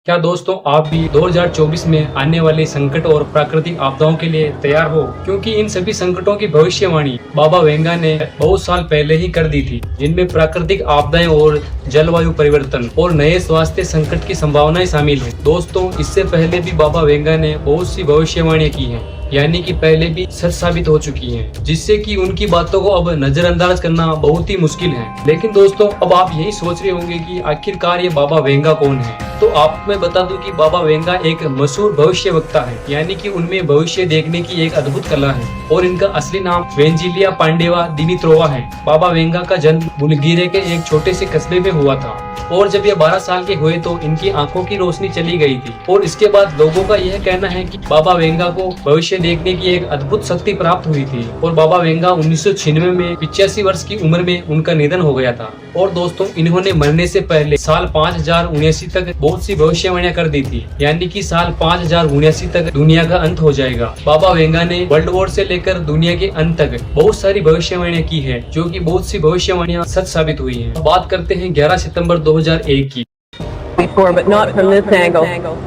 क्या दोस्तों आप भी 2024 में आने वाले संकट और प्राकृतिक आपदाओं के लिए तैयार हो? क्योंकि इन सभी संकटों की भविष्यवाणी बाबा वेंगा ने बहुत साल पहले ही कर दी थी, जिनमें प्राकृतिक आपदाएं और जलवायु परिवर्तन और नए स्वास्थ्य संकट की संभावनाएं शामिल हैं। दोस्तों, इससे पहले भी बाबा वेंगा ने बहुत सी भविष्यवाणियां की हैं, यानी कि पहले भी सच साबित हो चुकी हैं, जिससे कि उनकी बातों को अब नजरअंदाज करना बहुत ही मुश्किल है। लेकिन दोस्तों, अब आप यही सोच रहे होंगे कि आखिरकार ये बाबा वेंगा कौन है। तो आपको मैं बता दूं कि बाबा वेंगा एक मशहूर भविष्यवक्ता है, यानी कि उनमें भविष्य देखने की एक अद्भुत कला है और इनका असली नाम वेंजिलिया पांडेवा दिमित्रोवा है। बाबा वेंगा का जन्म बुल्गारिया के एक छोटे से कस्बे में हुआ था और जब ये 12 साल के हुए तो इनकी आंखों की रोशनी चली गई थी और इसके बाद लोगों का यह कहना है कि बाबा वेंगा को भविष्य देखने की एक अद्भुत शक्ति प्राप्त हुई थी और बाबा वेंगा 1996 में 85 वर्ष की उम्र में उनका निधन हो गया था। और दोस्तों, इन्होंने मरने से पहले साल 5079 तक बहुत सी भविष्यवाणियां कर दी थी, यानी कि साल 5079 तक दुनिया का अंत हो जाएगा। बाबा वेंगा ने वर्ल्ड वॉर से लेकर दुनिया के अंत तक बहुत सारी भविष्यवाणियां की है, जो कि बहुत सी भविष्यवाणियां सच साबित हुई हैं। बात करते हैं 11 सितंबर 2001 की। Before, but not from this angle.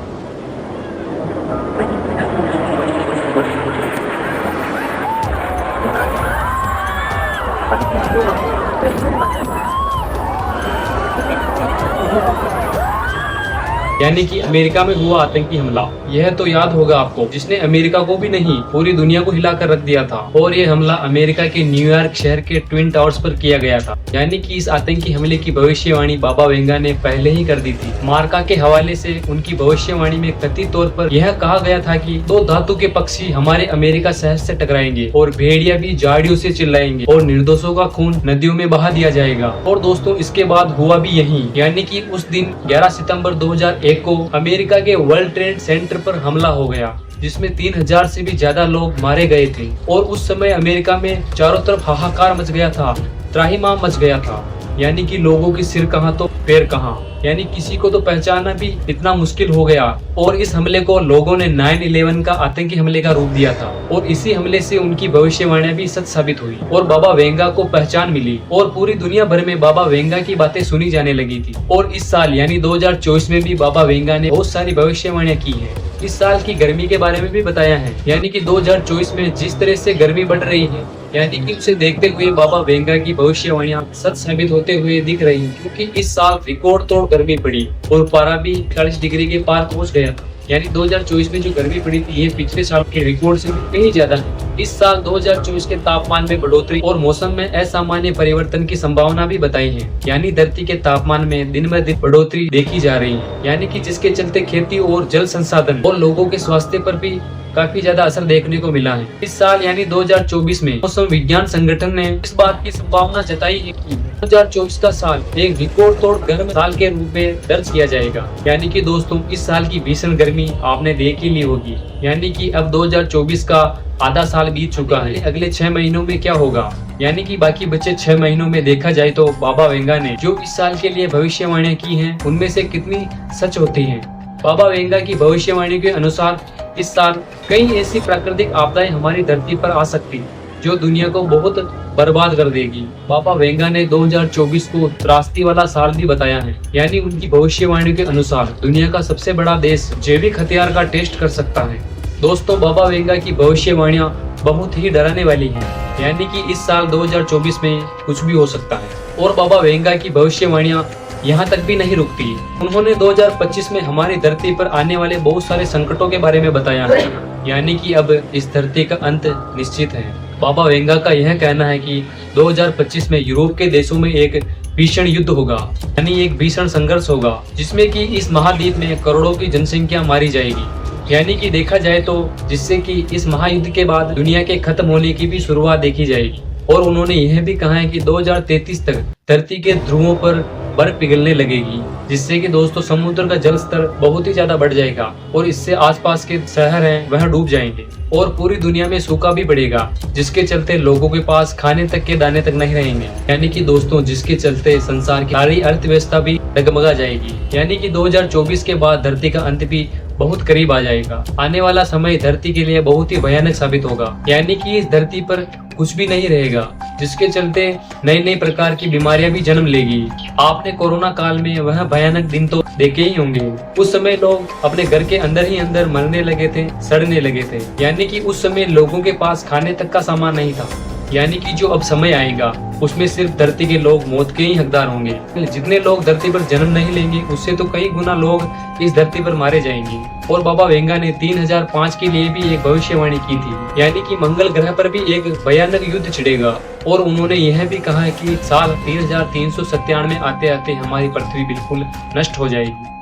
यानी कि अमेरिका में हुआ आतंकी हमला। यह तो याद होगा आपको, जिसने अमेरिका को भी नहीं पूरी दुनिया को हिलाकर रख दिया था। और यह हमला अमेरिका के न्यूयॉर्क शहर के ट्विन टावर्स पर किया गया था। यानी कि इस आतंकी हमले की भविष्यवाणी बाबा वेंगा ने पहले ही कर दी थी। मार्का के हवाले से उनकी भविष्यवाणी में कथित तौर पर यह कहा गया था कि 2 धातु के पक्षी हमारे अमेरिका शहर से टकराएंगे और भेड़िया भी झाड़ियों से चिल्लाएंगे और निर्दोषों का खून नदियों में बहा दिया जाएगा। और दोस्तों, इसके बाद हुआ भी यही, यानी कि उस दिन 11 सितंबर 2001 को अमेरिका के वर्ल्ड ट्रेड सेंटर पर हमला हो गया, जिसमें 3000 से भी ज्यादा लोग मारे गए थे। और उस समय अमेरिका में चारों तरफ हाहाकार मच गया था, त्राहिमाम मच गया था, यानी कि लोगों की सिर कहाँ तो पैर कहाँ, यानी किसी को तो पहचानना भी इतना मुश्किल हो गया। और इस हमले को लोगों ने 9/11 का आतंकी हमले का रूप दिया था और इसी हमले से उनकी भविष्यवाणियां भी सच साबित हुई और बाबा वेंगा को पहचान मिली और पूरी दुनिया भर में बाबा वेंगा की बातें सुनी जाने लगी थी। और इस साल यानी 2024 में भी बाबा वेंगा ने बहुत सारी भविष्यवाणियां की है। इस साल की गर्मी के बारे में भी बताया है, यानी कि 2024 में जिस तरह से गर्मी बढ़ रही है, यानी कि उसे देखते हुए बाबा वेंगा की भविष्यवाणियां सच साबित होते हुए दिख रही हैं, क्योंकि इस साल रिकॉर्ड तोड़ गर्मी पड़ी और पारा भी 40 डिग्री के पार पहुंच गया था। यानी 2024 में जो गर्मी पड़ी थी, ये पिछले साल के रिकॉर्ड से कहीं ज्यादा है। इस साल 2024 के तापमान में बढ़ोतरी और मौसम में असामान्य परिवर्तन की संभावना भी बताई है, यानी धरती के तापमान में दिन ब दिन बढ़ोतरी देखी जा रही है, यानी कि जिसके चलते खेती और जल संसाधन और लोगों के स्वास्थ्य पर भी काफी ज्यादा असर देखने को मिला है। इस साल यानी 2024 में मौसम विज्ञान संगठन ने इस बात की संभावना जताई है कि 2024 का साल एक रिकॉर्ड तोड़ गर्म साल के रूप में दर्ज किया जाएगा। यानी कि दोस्तों, इस साल की भीषण गर्मी आपने देख ही ली होगी, यानी कि अब 2024 का आधा साल बीत चुका है। अगले 6 महीनों में क्या होगा, यानी कि बाकी बचे 6 महीनों में देखा जाए तो बाबा वेंगा ने जो इस साल के लिए भविष्यवाणियां की हैं, उनमें से कितनी सच होती हैं। बाबा वेंगा की भविष्यवाणी के अनुसार इस साल कई ऐसी प्राकृतिक आपदाएं हमारी धरती पर आ सकती जो दुनिया को बहुत बर्बाद कर देगी। बाबा वेंगा ने 2024 को त्रासदी वाला साल भी बताया है, यानी उनकी भविष्यवाणी के अनुसार दुनिया का सबसे बड़ा देश जैविक हथियार का टेस्ट कर सकता है। दोस्तों, बाबा वेंगा की भविष्यवाणियां बहुत ही डराने वाली हैं, यानी कि इस साल 2024 में कुछ भी हो सकता है। और बाबा वेंगा की भविष्यवाणियां यहाँ तक भी नहीं रुकती। उन्होंने 2025 में हमारी धरती पर आने वाले बहुत सारे संकटों के बारे में बताया है, यानी कि अब इस धरती का अंत निश्चित है। बाबा वेंगा का यह कहना है कि 2025 में यूरोप के देशों में एक भीषण युद्ध होगा, यानी एक भीषण संघर्ष होगा, जिसमें कि इस महाद्वीप में करोड़ों की जनसंख्या मारी जाएगी। यानी कि देखा जाए तो जिससे कि इस महायुद्ध के बाद दुनिया के खत्म होने की भी शुरुआत देखी जाएगी। और उन्होंने यह भी कहा है कि 2033 तक धरती के ध्रुवों पर बर्फ पिघलने लगेगी, जिससे कि दोस्तों समुद्र का जल स्तर बहुत ही ज्यादा बढ़ जाएगा और इससे आसपास के शहर हैं वह डूब जाएंगे और पूरी दुनिया में सूखा भी बढ़ेगा, जिसके चलते लोगों के पास खाने तक के दाने तक नहीं रहेंगे। यानी कि दोस्तों, जिसके चलते संसार की सारी अर्थव्यवस्था भी डगमगा जाएगी। यानी कि 2024 के बाद धरती का अंत भी बहुत करीब आ जाएगा। आने वाला समय धरती के लिए बहुत ही भयानक साबित होगा, यानी कि इस धरती पर कुछ भी नहीं रहेगा, जिसके चलते नई नई प्रकार की बीमारियां भी जन्म लेगी। आपने कोरोना काल में वह भयानक दिन तो देखे ही होंगे। उस समय लोग अपने घर के अंदर ही अंदर मरने लगे थे, सड़ने लगे थे। यानी कि उस समय लोगों के पास खाने तक का सामान नहीं था। यानी कि जो अब समय आएगा उसमें सिर्फ धरती के लोग मौत के ही हकदार होंगे। जितने लोग धरती पर जन्म नहीं लेंगे उससे तो कई गुना लोग इस धरती पर मारे जाएंगे। और बाबा वेंगा ने 3005 के लिए भी एक भविष्यवाणी की थी, यानी कि मंगल ग्रह पर भी एक भयानक युद्ध छिड़ेगा। और उन्होंने यह भी कहा है कि साल 3397 में आते आते हमारी पृथ्वी बिल्कुल नष्ट हो जाएगी।